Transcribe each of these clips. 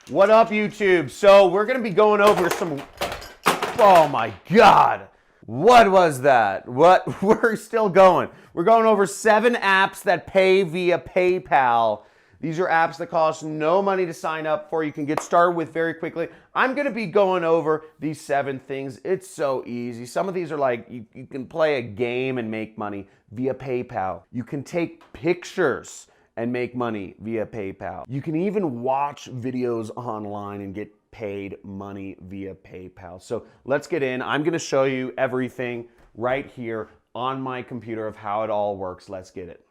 What up, YouTube? So we're gonna be going over some, oh my God. What was that? We're still going. We're going over 7 apps that pay via PayPal. These are apps that cost no money to sign up for. You can get started with very quickly. I'm gonna be going over these 7 things. It's so easy. Some of these are like, you can play a game and make money via PayPal. You can take pictures and make money via PayPal. You can even watch videos online and get paid money via PayPal. So let's get in. I'm gonna show you everything right here on my computer of how it all works. Let's get it.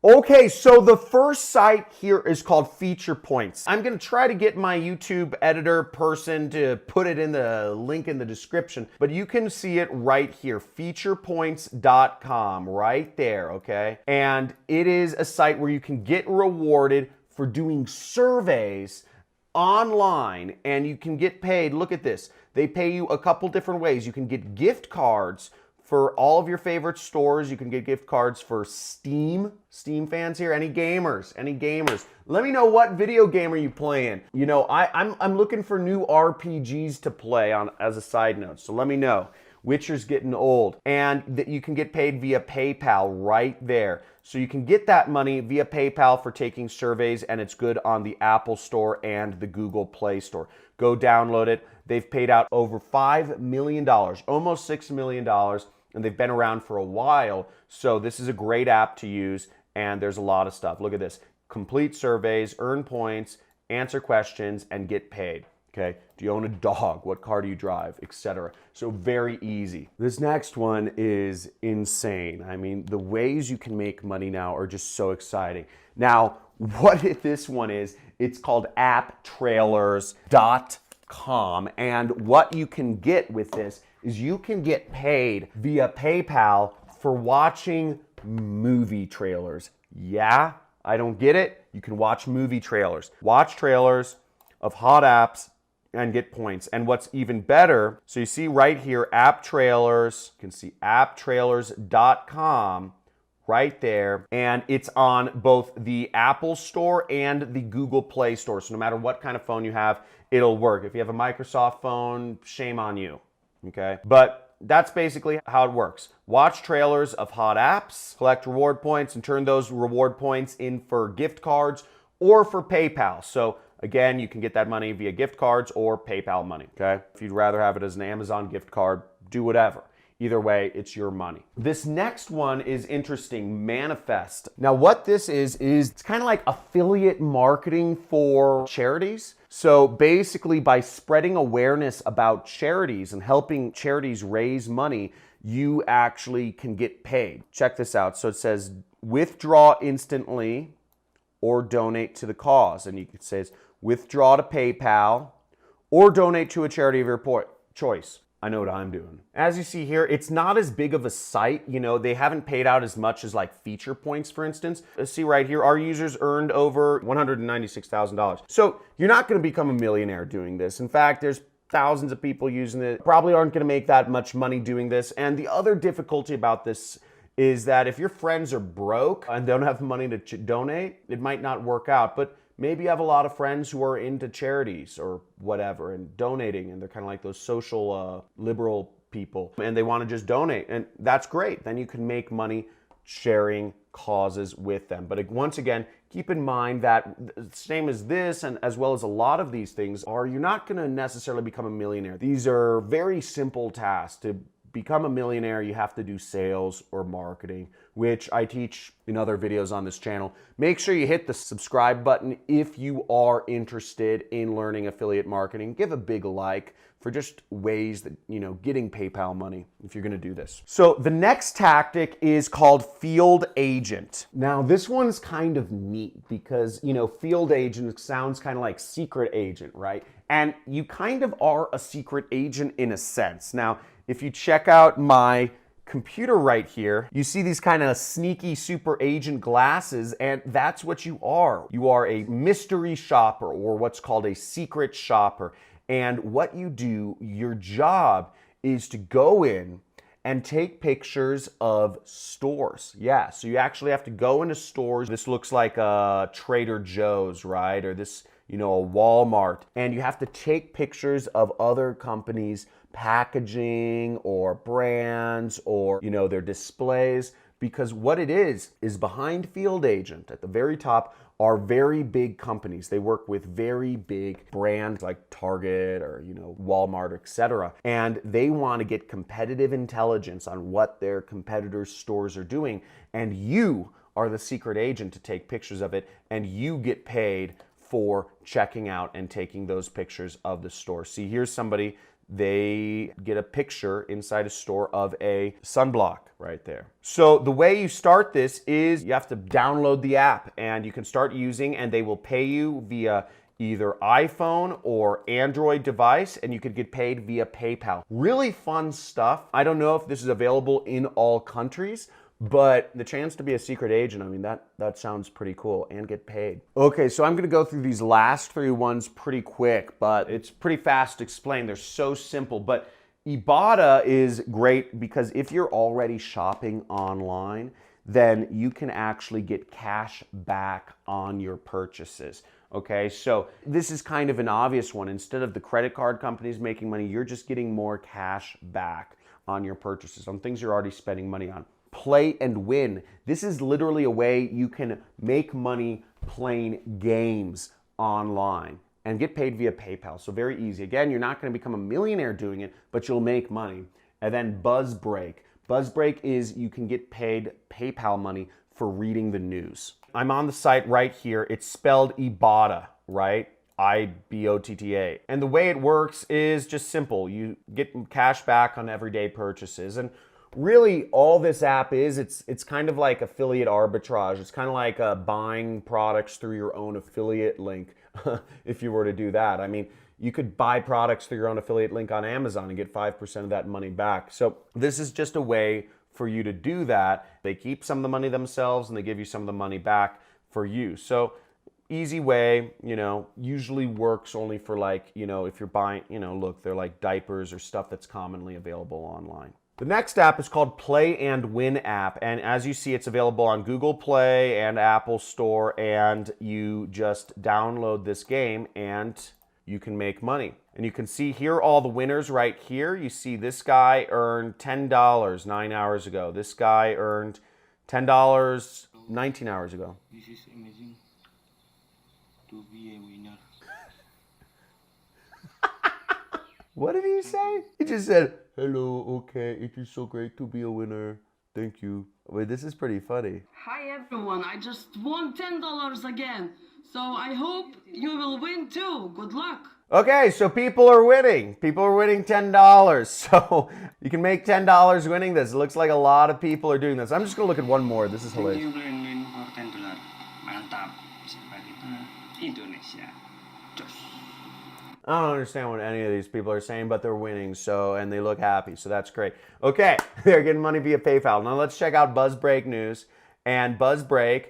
Okay, so the first site here is called Feature Points. I'm gonna try to get my YouTube editor person to put it in the link in the description, but you can see it right here, featurepoints.com, right there, okay? And it is a site where you can get rewarded for doing surveys online, and you can get paid. Look at this. They pay you a couple different ways. You can get gift cards for all of your favorite stores. You can get gift cards for Steam fans here. Any gamers? Let me know what video game are you playing. You know, I'm looking for new RPGs to play on as a side note. So let me know. Witcher's getting old, and that you can get paid via PayPal right there. So you can get that money via PayPal for taking surveys, and it's good on the Apple Store and the Google Play Store. Go download it. They've paid out over $5 million, almost $6 million, and they've been around for a while. So this is a great app to use, and there's a lot of stuff. Look at this. Complete surveys, earn points, answer questions, and get paid. Okay, do you own a dog? What car do you drive? Etc. So very easy. This next one is insane. I mean, the ways you can make money now are just so exciting. Now, what this one is, it's called apptrailers.com. And what you can get with this is you can get paid via PayPal for watching movie trailers. Yeah, I don't get it. You can watch movie trailers. Watch trailers of hot apps and get points. And what's even better, so you see right here, app trailers, you can see apptrailers.com right there, and it's on both the Apple Store and the Google Play Store. So no matter what kind of phone you have, it'll work. If you have a Microsoft phone, shame on you, okay? But that's basically how it works. Watch trailers of hot apps, collect reward points, and turn those reward points in for gift cards or for PayPal. So again, you can get that money via gift cards or PayPal money, okay? If you'd rather have it as an Amazon gift card, do whatever. Either way, it's your money. This next one is interesting, MNFST. Now what this is it's kind of like affiliate marketing for charities. So basically by spreading awareness about charities and helping charities raise money, you actually can get paid. Check this out. So it says withdraw instantly or donate to the cause. And you can say withdraw to PayPal or donate to a charity of your choice. I know what I'm doing. As you see here, it's not as big of a site. You know, they haven't paid out as much as like Feature Points, for instance. Let's see right here, our users earned over $196,000. So you're not gonna become a millionaire doing this. In fact, there's thousands of people using it, probably aren't gonna make that much money doing this. And the other difficulty about this is that if your friends are broke and don't have money to donate, it might not work out. But maybe you have a lot of friends who are into charities or whatever and donating, and they're kind of like those social liberal people, and they want to just donate, and that's great. Then you can make money sharing causes with them. But once again, keep in mind that same as this, and as well as a lot of these things, you're not going to necessarily become a millionaire. These are very simple tasks. To become a millionaire, you have to do sales or marketing, which I teach in other videos on this channel. Make sure you hit the subscribe button if you are interested in learning affiliate marketing. Give a big like for just ways that, you know, getting PayPal money if you're gonna do this. So the next tactic is called field agent. Now this one's kind of neat because, you know, field agent sounds kind of like secret agent, right? And you kind of are a secret agent in a sense. Now, if you check out my computer right here, you see these kind of sneaky super agent glasses, and that's what you are. You are a mystery shopper, or what's called a secret shopper. And what you do, your job is to go in and take pictures of stores. Yeah, so you actually have to go into stores. This looks like a Trader Joe's, right? Or this, a Walmart. And you have to take pictures of other companies' packaging or brands or, their displays. Because what it is behind Field Agent at the very top are very big companies. They work with very big brands like Target or, Walmart, etc. And they want to get competitive intelligence on what their competitors' stores are doing. And you are the secret agent to take pictures of it, and you get paid for checking out and taking those pictures of the store. See, here's somebody, they get a picture inside a store of a sunblock right there. So the way you start this is you have to download the app, and you can start using, and they will pay you via either iPhone or Android device, and you could get paid via PayPal. Really fun stuff. I don't know if this is available in all countries, but the chance to be a secret agent, that sounds pretty cool, and get paid. Okay, so I'm gonna go through these last 3 ones pretty quick, but it's pretty fast to explain. They're so simple, but Ibotta is great because if you're already shopping online, then you can actually get cash back on your purchases. Okay, so this is kind of an obvious one. Instead of the credit card companies making money, you're just getting more cash back on your purchases, on things you're already spending money on. Play and win. This is literally a way you can make money playing games online and get paid via PayPal. So very easy. Again, you're not going to become a millionaire doing it, but you'll make money. And then BuzzBreak. BuzzBreak is you can get paid PayPal money for reading the news. I'm on the site right here. It's spelled Ibotta, right? Ibotta. And the way it works is just simple. You get cash back on everyday purchases. And really, all this app is, it's kind of like affiliate arbitrage. It's kind of like buying products through your own affiliate link, if you were to do that. I mean, you could buy products through your own affiliate link on Amazon and get 5% of that money back. So this is just a way for you to do that. They keep some of the money themselves, and they give you some of the money back for you. So easy way, usually works only for if you're buying, look, they're like diapers or stuff that's commonly available online. The next app is called Play and Win app, and as you see, it's available on Google Play and Apple Store, and you just download this game and you can make money. And you can see here all the winners right here. You see this guy earned $10 9 hours ago. This guy earned $10 19 hours ago. This is amazing to be a winner. What did he say? He just said, "Hello, okay, it is so great to be a winner. Thank you." Wait, this is pretty funny. Hi everyone, I just won $10 again. So I hope you will win too. Good luck. Okay, so people are winning. People are winning $10. So you can make $10 winning this. It looks like a lot of people are doing this. I'm just gonna look at one more. This is hilarious. You can win for $10. Mantap. Indonesia. I don't understand what any of these people are saying, but they're winning, and they look happy, so that's great. Okay, they're getting money via PayPal. Now let's check out BuzzBreak News. And BuzzBreak,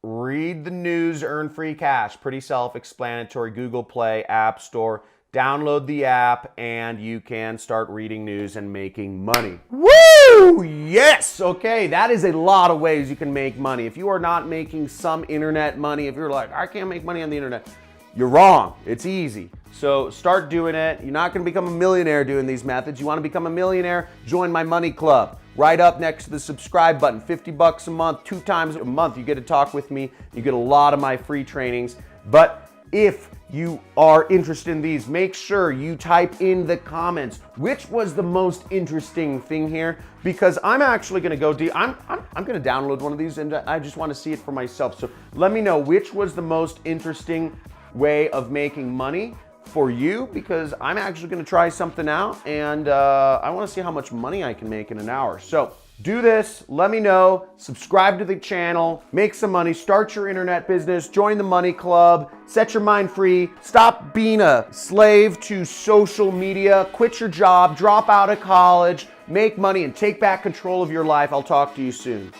read the news, earn free cash. Pretty self-explanatory. Google Play, App Store. Download the app, and you can start reading news and making money. Woo! Yes! Okay, that is a lot of ways you can make money. If you are not making some internet money, if you're like, I can't make money on the internet, you're wrong. It's easy. So start doing it. You're not going to become a millionaire doing these methods. You want to become a millionaire? Join my money club. Right up next to the subscribe button. $50 a month, 2 times a month. You get to talk with me. You get a lot of my free trainings. But if you are interested in these, make sure you type in the comments which was the most interesting thing here, because I'm actually going to go deep. I'm going to download one of these, and I just want to see it for myself. So let me know which was the most interesting way of making money for you, because I'm actually going to try something out, and I want to see how much money I can make in an hour. So do this, let me know, subscribe to the channel, make some money, start your internet business, join the money club, set your mind free, stop being a slave to social media, quit your job, drop out of college, make money, and take back control of your life. I'll talk to you soon.